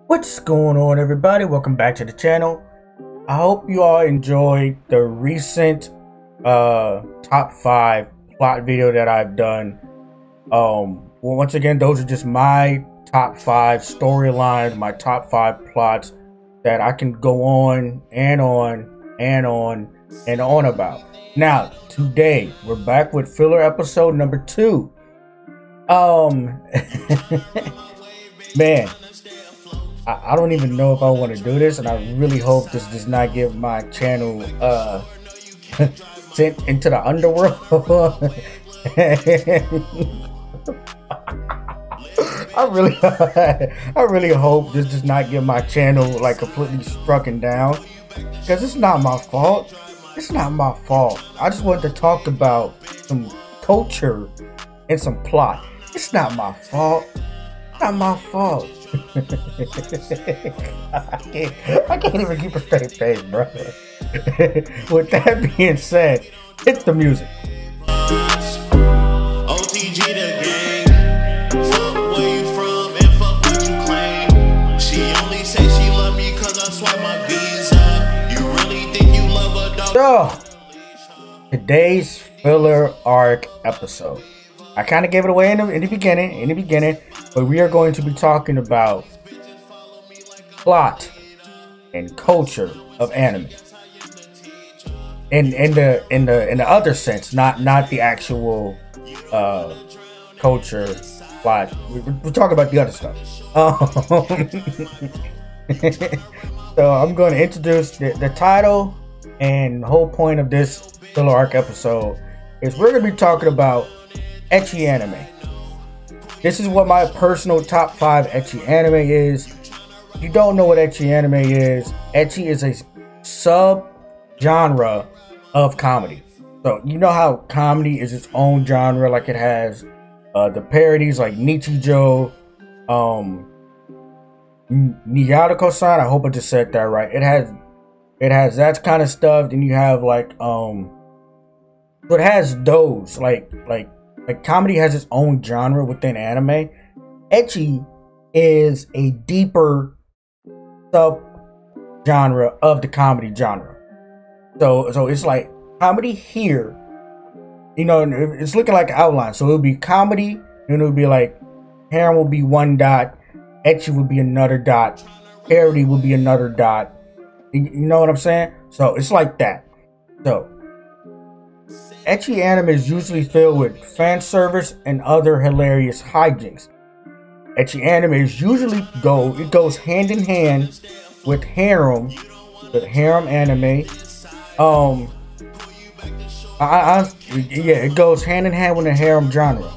What's going on, everybody? Welcome back to the channel. I hope you all enjoyed the recent top 5 plot video that I've done. Well, once again, those are just my top 5 storylines, my top 5 plots that I can go on and on and on and on about. Now, today we're back with filler episode number 2. Man, I don't even know if I want to do this, and I really hope this does not get my channel sent into the underworld. I really hope this does not get my channel like completely strucken down, because it's not my fault. It's not my fault. I just wanted to talk about some culture and some plot. It's not my fault. It's not my fault. I can't even keep a straight face, bro. With that being said, hit the music. OTG the gang. Fuck where you from and fuck what you claim. She only say she love me cause I swipe my visa. You really think you love a dog? So, today's filler arc episode. I kind of gave it away in the beginning, but we are going to be talking about plot and culture of anime. In the other sense, not the actual culture plot. We're talking about the other stuff. So I'm going to introduce the title, and the whole point of this filler arc episode is we're going to be talking about Ecchi Anime. This is what my personal top 5 Ecchi Anime is. If you don't know what Ecchi Anime is a sub-genre of comedy. So you know how comedy is its own genre, like it has the parodies like Nichijou, Niyadako-san, I hope I just said that right. It has that kind of stuff. Then you have like so it has those like comedy has its own genre within anime. Ecchi is a deeper sub-genre of the comedy genre. So it's like comedy here, you know, it's looking like an outline. So it would be comedy, and it would be like harem will be one dot, ecchi would be another dot, parody would be another dot. You know what I'm saying? So it's like that. So Ecchi Anime is usually filled with fan service and other hilarious hijinks. Ecchi Anime is usually goes hand in hand with harem anime. It goes hand in hand with the harem genre.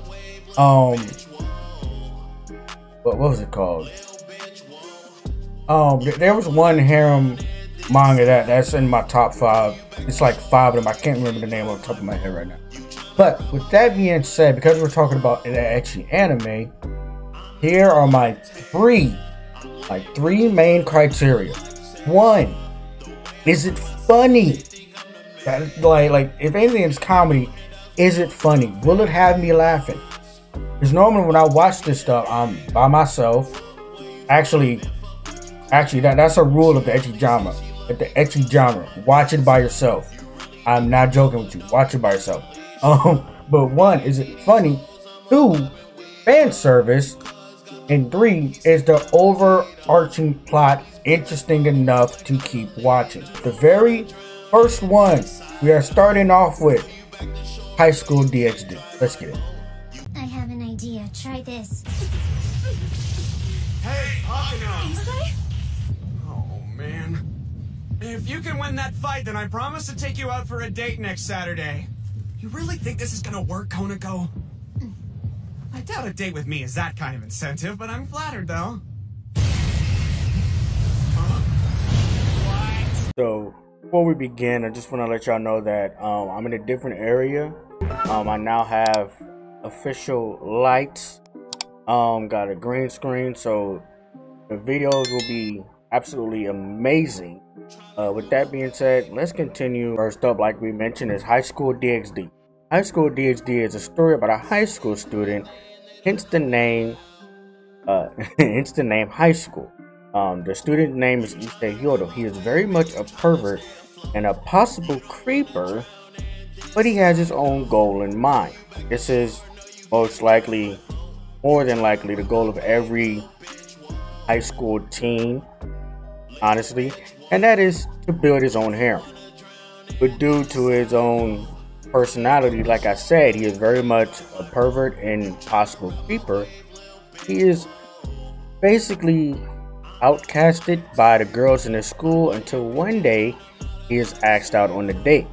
What was it called? There was one harem manga that's in my top 5. It's like 5 of them. I can't remember the name off the top of my head right now. But with that being said, because we're talking about an Ecchi Anime, here are my three main criteria. 1, is it funny? Like if anything is comedy, is it funny? Will it have me laughing? Because normally when I watch this stuff, I'm by myself. Actually, that's a rule of the Ecchi genre. The Ecchi genre, watch it by yourself. I'm not joking with you. Watch it by yourself. But 1, is it funny? 2, fan service. And 3, is the overarching plot interesting enough to keep watching? The very first one, we are starting off with High School DXD. Let's get it. I have an idea. Try this. Hey, Akino! Oh, man. If you can win that fight, then I promise to take you out for a date next Saturday. You really think this is gonna work, Konako? I doubt a date with me is that kind of incentive, but I'm flattered, though. What? So, before we begin, I just want to let y'all know that I'm in a different area. I now have official lights. Got a green screen, so the videos will be absolutely amazing. With that being said, let's continue. First up, like we mentioned, is High School DXD. High School DXD is a story about a high school student, hence the name high school. The student name is Issei Hyodo. He is very much a pervert and a possible creeper, but he has his own goal in mind. This is most likely, more than likely, the goal of every high school teen, honestly, and that is to build his own harem. But due to his own personality, like I said, he is very much a pervert and possible creeper. He is basically outcasted by the girls in his school until one day he is asked out on a date.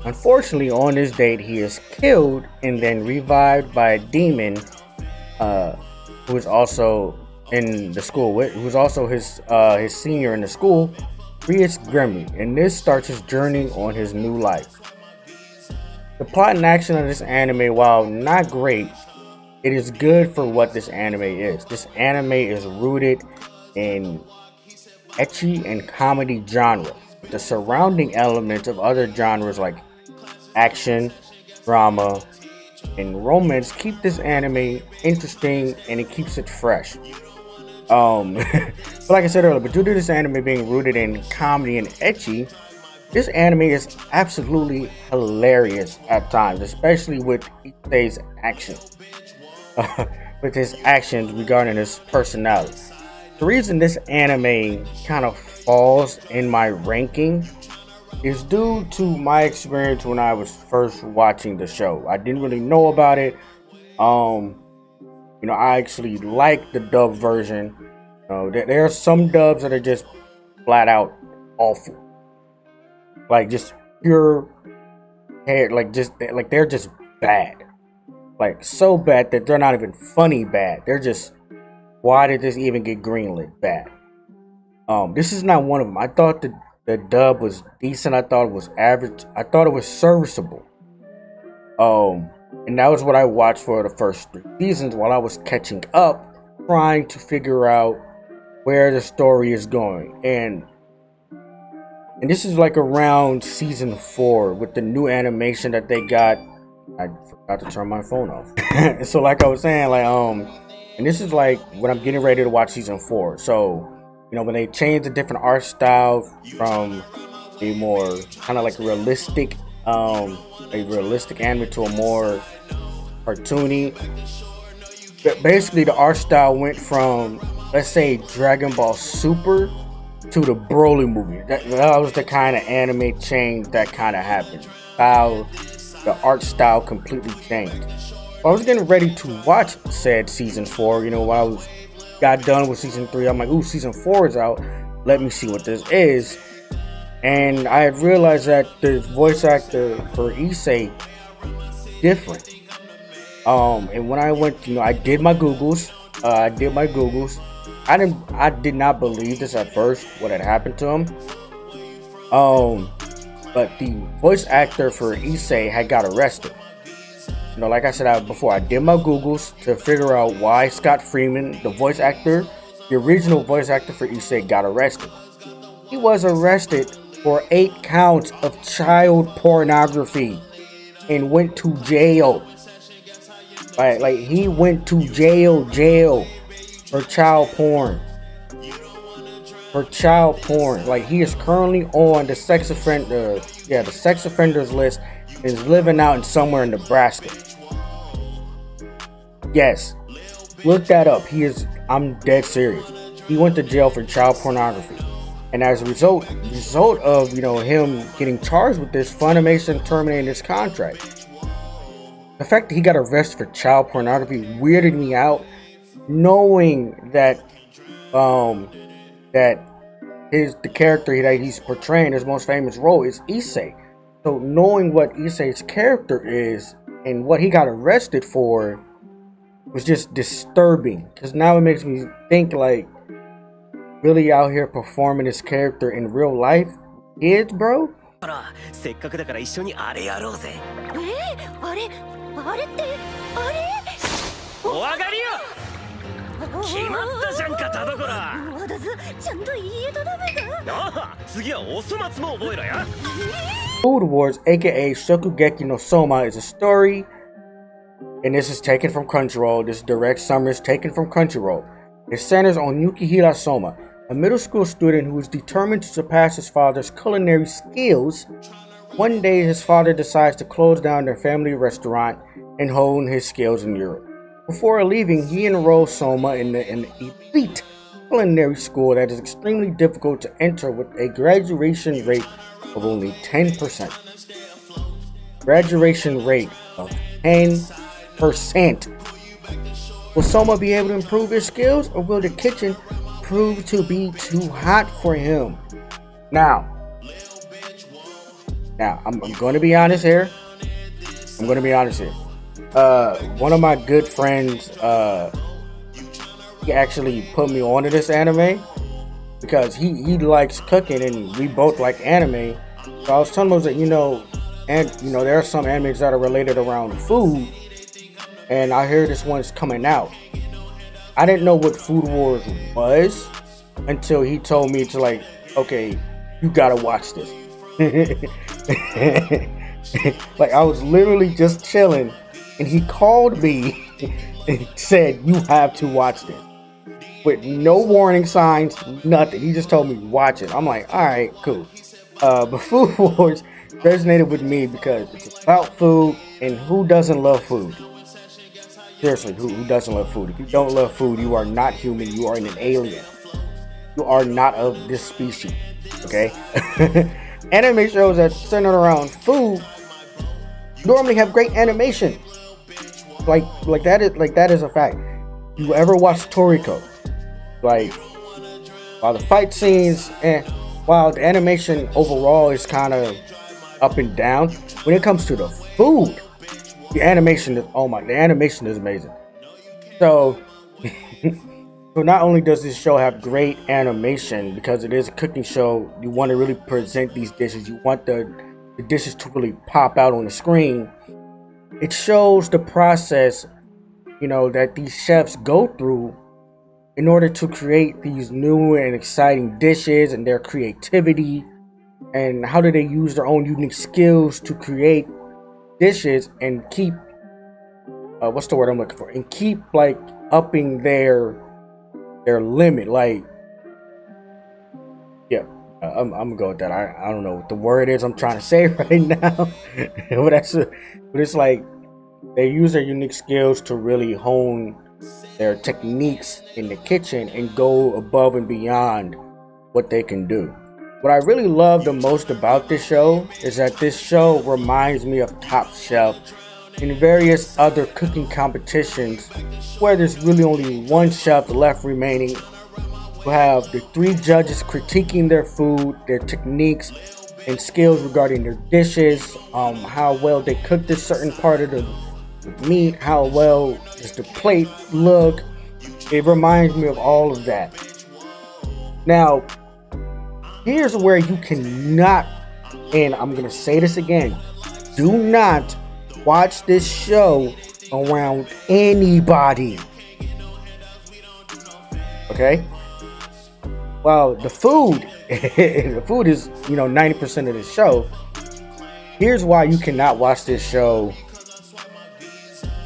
Unfortunately, on this date, he is killed and then revived by a demon who is also in the school, who was also his senior in the school, Rias Grimly, and this starts his journey on his new life. The plot and action of this anime, while not great, it is good for what this anime is. This anime is rooted in ecchi and comedy genre. The surrounding elements of other genres like action, drama, and romance keep this anime interesting, and it keeps it fresh. But like I said earlier, but due to this anime being rooted in comedy and ecchi, this anime is absolutely hilarious at times, especially with Issei's action. With his actions regarding his personality. The reason this anime kind of falls in my ranking is due to my experience when I was first watching the show. I didn't really know about it. I actually like the dub version. There are some dubs that are just flat out awful, like just pure hair, like they're just bad, like so bad that they're not even funny bad. They're just, why did this even get greenlit bad? This is not one of them. I thought the dub was decent. I thought it was average. I thought it was serviceable. And that was what I watched for the first 3 seasons while I was catching up, trying to figure out where the story is going. And this is like around season 4 with the new animation that they got. I forgot to turn my phone off. So like I was saying, and this is like when I'm getting ready to watch season 4. So, when they change a different art style from a more kind of like realistic anime to a more cartoony. Basically, the art style went from, let's say, Dragon Ball Super to the Broly movie. That was the kind of anime change that kind of happened. The art style completely changed. I was getting ready to watch said season 4. When I got done with season 3, I'm like, ooh, season 4 is out. Let me see what this is. And I had realized that the voice actor for Issei different. And when I went, I did my Googles. I did not believe this at first, what had happened to him. But the voice actor for Issei had got arrested. Like I said before, I did my Googles to figure out why Scott Freeman, the original voice actor for Issei, got arrested. He was arrested for 8 counts of child pornography and went to jail. Like he went to jail for child porn. Like, he is currently on the sex offenders list. Is living out in somewhere in Nebraska. Yes, look that up. I'm dead serious. He went to jail for child pornography, and as a result of him getting charged with this, Funimation terminated his contract. The fact that he got arrested for child pornography weirded me out, knowing that the character that he's portraying, his most famous role, is Issei. So knowing what Issei's character is and what he got arrested for was just disturbing, because now it makes me think, like, really out here performing his character in real life? Kids, bro? Food Wars, aka Shokugeki no Soma, is a story, and this is taken from Crunchyroll. This direct summary is taken from Crunchyroll. It centers on Yukihira Soma, a middle school student who is determined to surpass his father's culinary skills. One day, his father decides to close down their family restaurant and hone his skills in Europe. Before leaving, he enrolls Soma in an elite culinary school that is extremely difficult to enter with a graduation rate of only 10%. Graduation rate of 10%. Will Soma be able to improve his skills, or will the kitchen prove to be too hot for him? Now, I'm going to be honest here. One of my good friends, he actually put me onto this anime because he likes cooking and we both like anime. So I was telling him that, there are some animes that are related around food, and I hear this one's coming out. I didn't know what Food Wars was until he told me to, like, okay, you gotta watch this. Like, I was literally just chilling and he called me and said, you have to watch this, with no warning signs, nothing. He just told me watch it. I'm like, all right, cool. But Food Wars resonated with me because it's about food, and who doesn't love food? Seriously, who doesn't love food? If you don't love food, you are not human. You are an alien. You are not of this species. Okay? Anime shows that centered around food normally have great animation. Like that is a fact. You ever watch Toriko? Like, while the fight scenes and while the animation overall is kind of up and down, when it comes to the food, the animation is amazing. So so not only does this show have great animation, because it is a cooking show, you want to really present these dishes, you want the dishes to really pop out on the screen. It shows the process, that these chefs go through in order to create these new and exciting dishes, and their creativity, and how do they use their own unique skills to create dishes and keep what's the word I'm looking for, and keep like upping their limit. Like, yeah, I'm gonna go with that. I don't know what the word is I'm trying to say right now, but it's like they use their unique skills to really hone their techniques in the kitchen and go above and beyond what they can do. What I really love the most about this show is that this show reminds me of Top Chef and various other cooking competitions where there's really only one chef left remaining, who have the three judges critiquing their food, their techniques and skills regarding their dishes, how well they cook this certain part of the meat, how well does the plate look. It reminds me of all of that. Now, here's where you cannot, and I'm gonna say this again, do not watch this show around anybody. Okay? Well, the food is 90% of the show. Here's why you cannot watch this show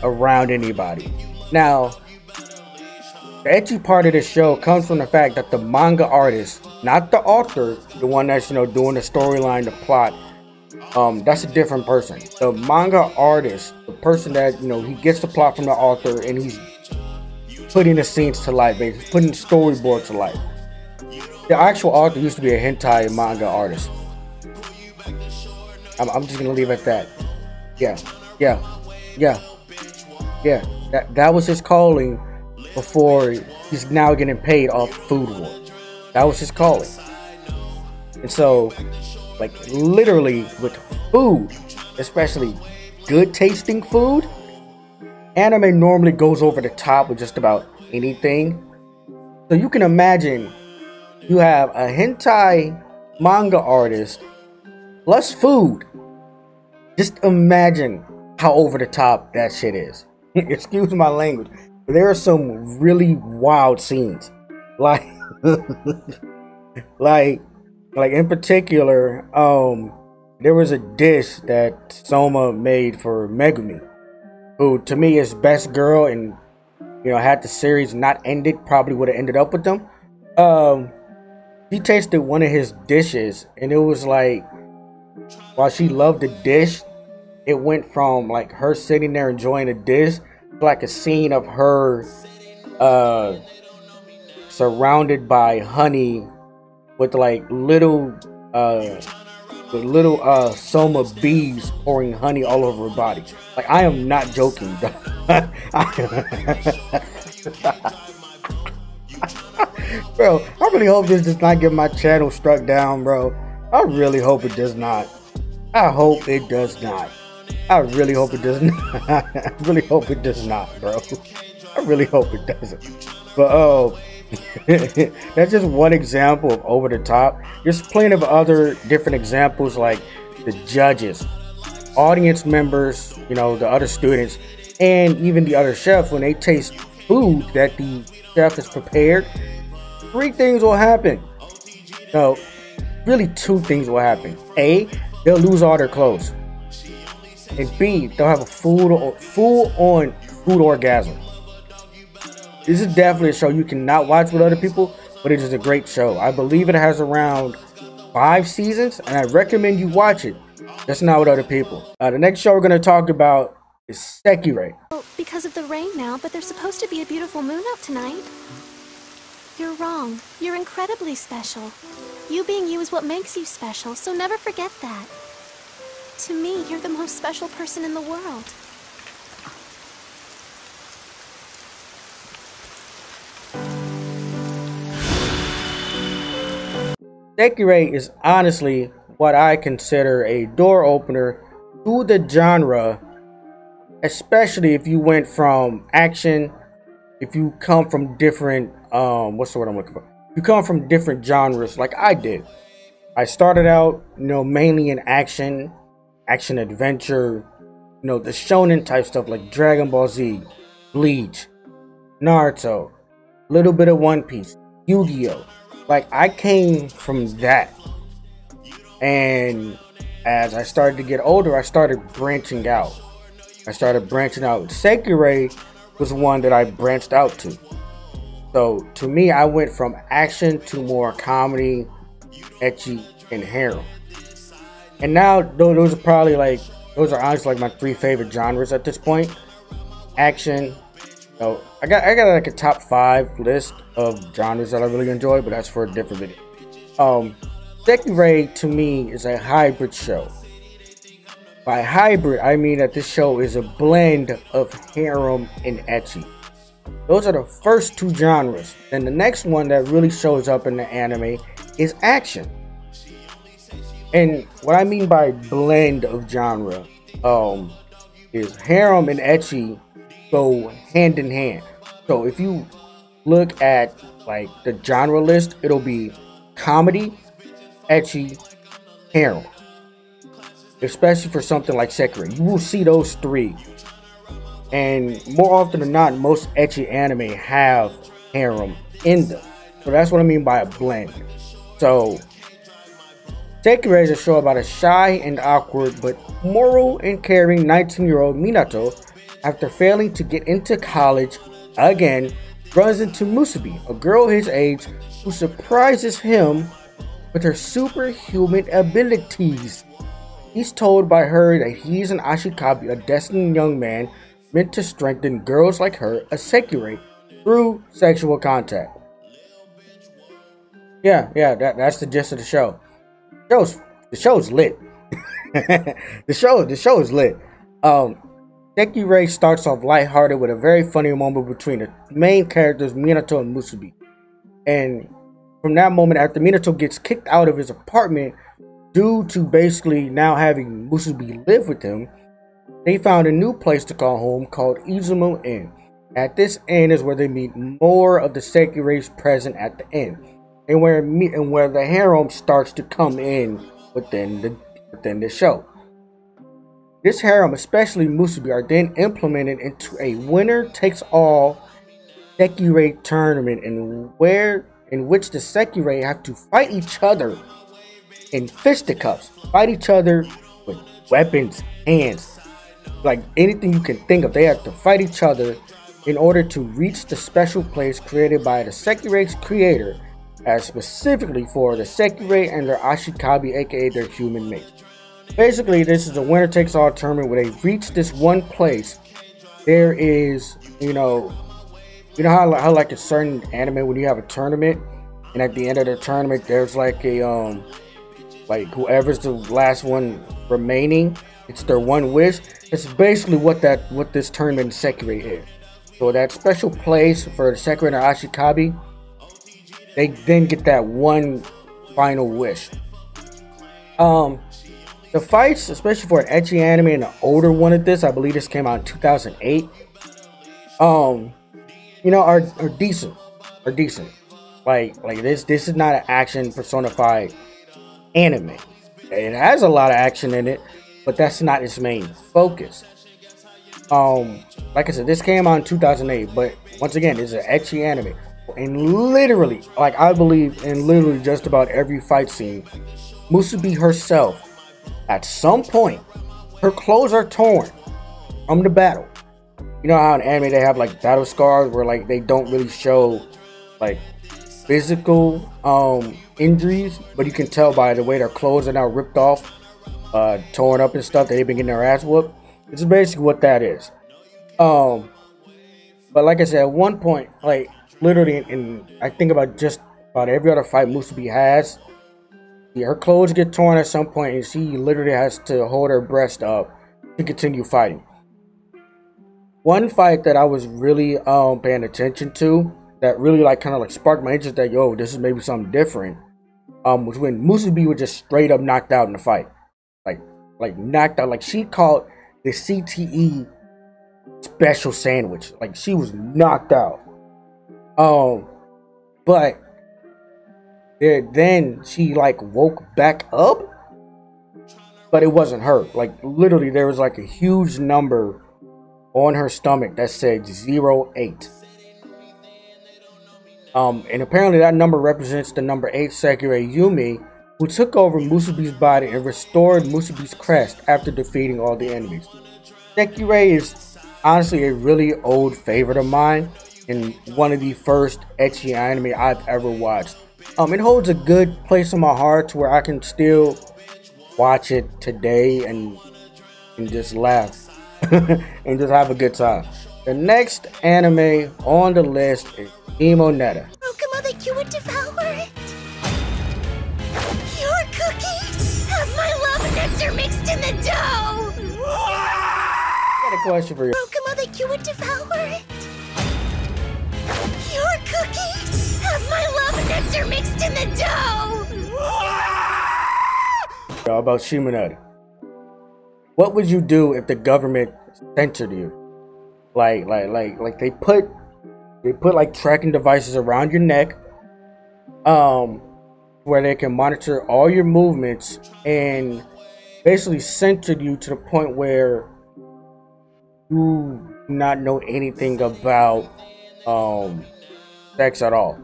around anybody. Now, the ecchi part of this show comes from the fact that the manga artist, not the author, the one that's doing the storyline, the plot, that's a different person. The manga artist, the person that he gets the plot from the author and he's putting the scenes to life, basically putting the storyboard to life. The actual author used to be a hentai manga artist. I'm just gonna leave it at that. Yeah. That was his calling before he's now getting paid off Food Wars. That was his calling. And so, like, literally with food, especially good tasting food, anime normally goes over the top with just about anything. So you can imagine you have a hentai manga artist plus food. Just imagine how over the top that shit is. Excuse my language, but there are some really wild scenes. Like in particular, there was a dish that Soma made for Megumi, who to me is best girl, and you know, had the series not ended, probably would have ended up with them. She tasted one of his dishes, and it was like, while she loved the dish, it went from like her sitting there enjoying the dish to like a scene of her surrounded by honey with like little soma bees pouring honey all over her body. Like, I am not joking. Bro, I really hope this does not get my channel struck down, bro. I really hope it does not. I hope it does not. I really hope it does not. I really hope it does not, bro. I really hope it doesn't. But that's just one example of over the top. There's plenty of other different examples, like the judges, audience members, you know, the other students, and even the other chef. When they taste food that the chef has prepared, three things will happen. No, really two things will happen. A, they'll lose all their clothes. And B, they'll have a full-on food orgasm. This is definitely a show you cannot watch with other people, but it is a great show. I believe it has around 5 seasons, and I recommend you watch it. Just not with other people. The next show we're going to talk about is Sekirei. Well, because of the rain now, but there's supposed to be a beautiful moon out tonight. You're wrong. You're incredibly special. You being you is what makes you special, so never forget that. To me, you're the most special person in the world. Sekirei is honestly what I consider a door opener to the genre, especially if you went from action, if you come from different, what's the word I'm looking for? You come from different genres like I did. I started out, you know, mainly in action adventure, you know, the shonen type stuff like Dragon Ball Z, Bleach, Naruto, little bit of One Piece, Yu-Gi-Oh! Like, I came from that. And as I started to get older, I started branching out. Sekirei was one that I branched out to. So, to me, I went from action to more comedy, ecchi, and harem. And now, those are honestly like my 3 favorite genres at this point. Action. So I got like a top 5 list of genres that I really enjoy, but that's for a different video. Sekirei to me is a hybrid show. By hybrid, I mean that this show is a blend of harem and ecchi. Those are the first 2 genres. Then the next one that really shows up in the anime is action. And what I mean by blend of genre is harem and ecchi go hand in hand. So if you look at like the genre list, it'll be comedy, ecchi, harem. Especially for something like Sekirei, you will see those 3. And more often than not, most ecchi anime have harem in them. So that's what I mean by a blend. So Sekirei is a show about a shy and awkward but moral and caring 19-year-old Minato, after failing to get into college again, runs into Musubi, a girl his age, who surprises him with her superhuman abilities. He's told by her that he's an Ashikabi, a destined young man meant to strengthen girls like her, a Sekirei, through sexual contact. Yeah, that's the gist of the show. The show's lit. the show is lit. Sekirei starts off lighthearted with a very funny moment between the main characters Minato and Musubi. And from that moment, after Minato gets kicked out of his apartment due to basically now having Musubi live with him, they found a new place to call home called Izumo Inn. At this inn is where they meet more of the Sekireis present at the inn, and where the harem starts to come in within the show. This harem, especially Musubi, are then implemented into a winner-takes-all Sekirei tournament in which the Sekirei have to fight each other in fisticuffs, fight each other with weapons, hands, like anything you can think of. They have to fight each other in order to reach the special place created by the Sekirei's creator, as specifically for the Sekirei and their Ashikabi, aka their human mates. Basically, this is a winner takes all tournament where they reach this one place. There is, you know how like a certain anime when you have a tournament, and at the end of the tournament there's like a like whoever's the last one remaining, it's their one wish. It's basically what this tournament in Sekirei is. So that special place for the Sekirei and Ashikabi, they then get that one final wish. The fights, especially for an ecchi anime and an older one of this, I believe this came out in 2008. You know, are decent. Like this is not an action personified anime. It has a lot of action in it, but that's not its main focus. Like I said, this came out in 2008, but once again, it's an ecchi anime. And literally, like I believe in literally just about every fight scene, Musubi herself, at some point, her clothes are torn from the battle. You know how in anime they have like battle scars where like they don't really show like physical injuries, but you can tell by the way their clothes are now ripped off, torn up and stuff, that they've been getting their ass whooped. This is basically what that is. But like I said, at one point, like literally in I think about just about every other fight Musubi has, her clothes get torn at some point and she literally has to hold her breast up to continue fighting. One fight that I was really paying attention to that really like kind of like sparked my interest that this is maybe something different was when Musubi was just straight up knocked out in the fight. Like knocked out, like she called the CTE special sandwich. Like she was knocked out. But then she like woke back up, but it wasn't her. Like literally there was like a huge number on her stomach that said 08. And apparently that number represents the number 8 Sekirei Yumi, who took over Musubi's body and restored Musubi's crest after defeating all the enemies. Sekirei is honestly a really old favorite of mine and one of the first ecchi anime I've ever watched. It holds a good place in my heart to where I can still watch it today and just laugh and just have a good time. The next anime on the list is Emote. Rokuma, that you would devour it. Your cookies have my love nectar mixed in the dough. I got a question for you. Rokuma, that you would devour it. Your cookies have my love nectar mixed in the dough. About Shimonetta. What would you do if the government censored you? Like they put like tracking devices around your neck, where they can monitor all your movements and basically censored you to the point where you do not know anything about sex at all.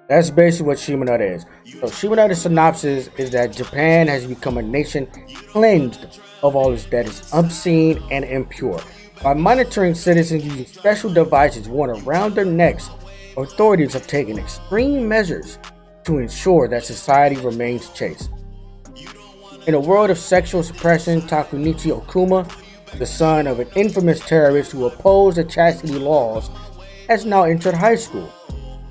That's basically what Shimonetta is. So Shimonetta's synopsis is that Japan has become a nation cleansed of all that is obscene and impure. By monitoring citizens using special devices worn around their necks, authorities have taken extreme measures to ensure that society remains chaste. In a world of sexual suppression, Takunichi Okuma, the son of an infamous terrorist who opposed the chastity laws, has now entered high school.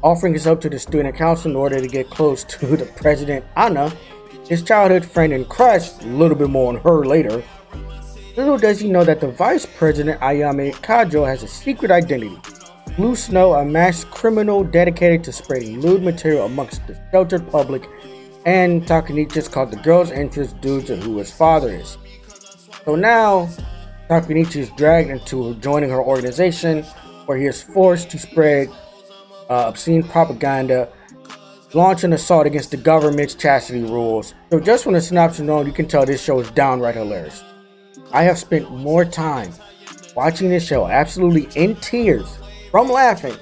Offering his help to the student council in order to get close to the president Anna, his childhood friend and crush, a little bit more on her later. Little does he know that the vice president Ayame Kajo has a secret identity. Blue Snow, a masked criminal dedicated to spreading lewd material amongst the sheltered public, and Takunichi is called the girl's interest due to who his father is. So now, Takunichi is dragged into joining her organization, where he is forced to spread obscene propaganda, launch an assault against the government's chastity rules. So just from the synopsis alone, you can tell this show is downright hilarious. I have spent more time watching this show absolutely in tears from laughing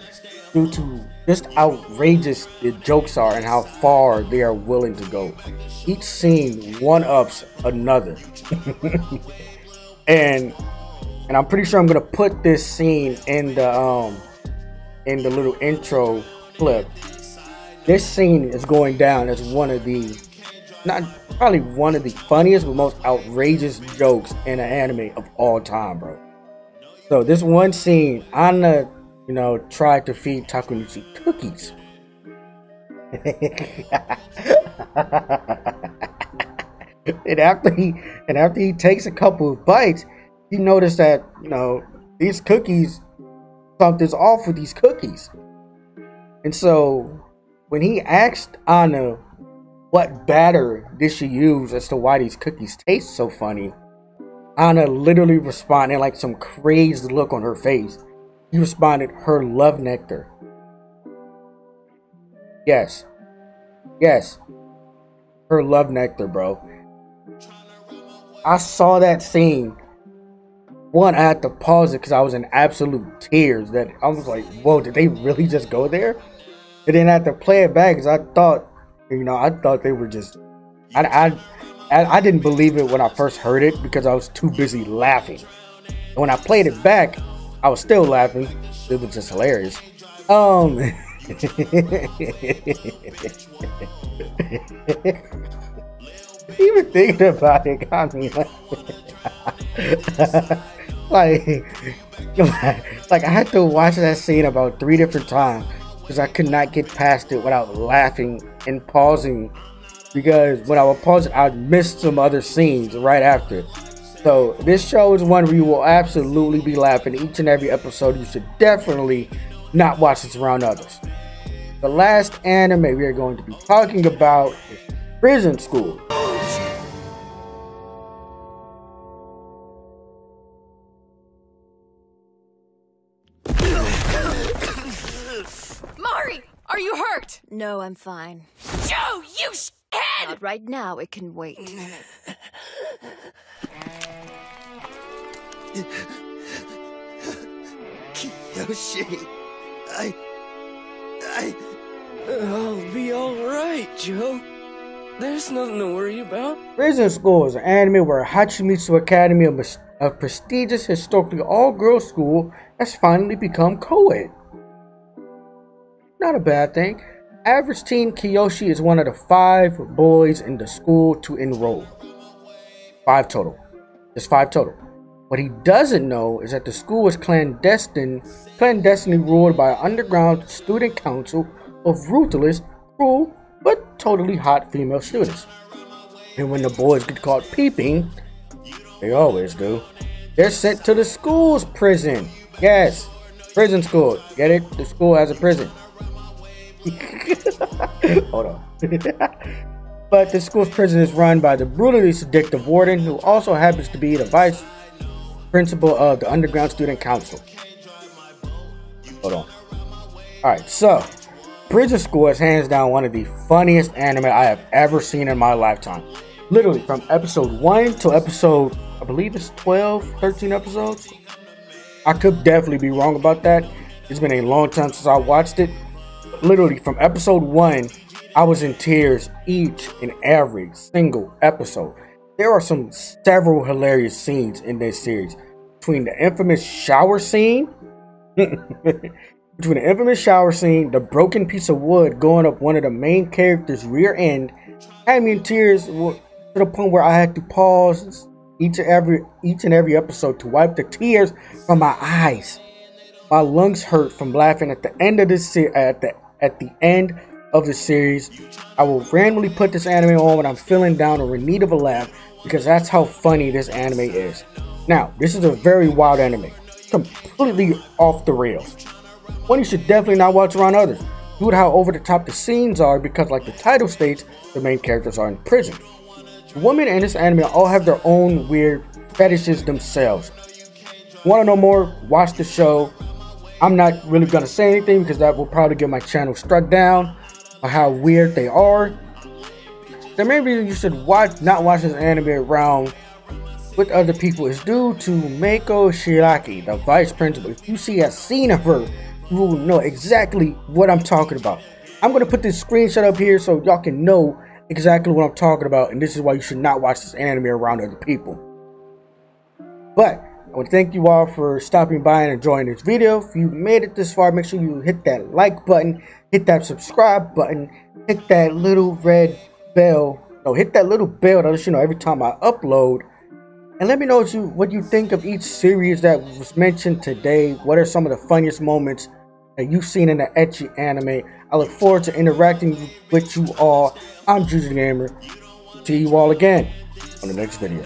due to just outrageous the jokes are and how far they are willing to go. Each scene one-ups another. And and I'm pretty sure I'm gonna put this scene in the little intro clip. This scene is going down as one of the, not probably one of the funniest but most outrageous jokes in an anime of all time, bro. So this one scene, Anna, you know, tried to feed Takemichi cookies. and after he takes a couple of bites, he noticed that, you know, these cookies, something's off with these cookies. And so when he asked Anna what batter did she use as to why these cookies taste so funny, Anna literally responded like some crazed look on her face. He responded, her love nectar. Yes. Yes. Her love nectar, bro. I saw that scene. One, I had to pause it because I was in absolute tears. That I was like, whoa, did they really just go there? And then I had to play it back because I thought, you know, I thought they were just... I didn't believe it when I first heard it because I was too busy laughing. And when I played it back, I was still laughing. It was just hilarious. Even thinking about it got me like I had to watch that scene about 3 different times because I could not get past it without laughing and pausing, because when I would pause it, I'd miss some other scenes right after. So this show is one where you will absolutely be laughing each and every episode. You should definitely not watch this around others. The last anime we are going to be talking about is Prison School. Mari, are you hurt? No, I'm fine. Joe, you shithead! Not right now, it can wait. Kiyoshi, I'll be alright, Joe. There's nothing to worry about. Prison School is an anime where Hachimitsu Academy, a prestigious historically all-girls school, has finally become co-ed. Not a bad thing. Average teen Kiyoshi is one of the 5 boys in the school to enroll. 5 total. Just 5 total. What he doesn't know is that the school is clandestinely ruled by an underground student council of ruthless, cruel, but totally hot female students. And when the boys get caught peeping, they always do, they're sent to the school's prison. Yes, prison school. Get it? The school has a prison. Hold on. But the school's prison is run by the brutally seductive warden, who also happens to be the vice principal of the underground student council. Hold on. Alright, so Prison School is hands down one of the funniest anime I have ever seen in my lifetime. Literally from episode 1 to episode, I believe it's 12, 13 episodes. I could definitely be wrong about that. It's been a long time since I watched it. But literally from episode 1, I was in tears each and every single episode. There are several hilarious scenes in this series. Between the infamous shower scene, the broken piece of wood going up one of the main characters' rear end, had me in tears to the point where I had to pause each and every episode to wipe the tears from my eyes. My lungs hurt from laughing at the end of this at the end of the series. I will randomly put this anime on when I'm feeling down or in need of a laugh, because that's how funny this anime is. Now, this is a very wild anime, completely off the rails. One you should definitely not watch around others, due to how over the top the scenes are, because like the title states, the main characters are in prison. The women in this anime all have their own weird fetishes themselves. Want to know more? Watch the show. I'm not really going to say anything because that will probably get my channel struck down on how weird they are. The main reason you should not watch this anime around with other people is due to Meiko Shiraki, the vice principal. If you see a scene of her, you will know exactly what I'm talking about. I'm going to put this screenshot up here so y'all can know exactly what I'm talking about, and this is why you should not watch this anime around other people. But I want to thank you all for stopping by and enjoying this video. If you made it this far, make sure you hit that like button, hit that subscribe button, hit that little red bell. No, hit that little bell to let you know every time I upload. And let me know what you think of each series that was mentioned today. What are some of the funniest moments that you've seen in the Ecchi Anime? I look forward to interacting with you all. I'm Juicy Gamer. See you all again on the next video.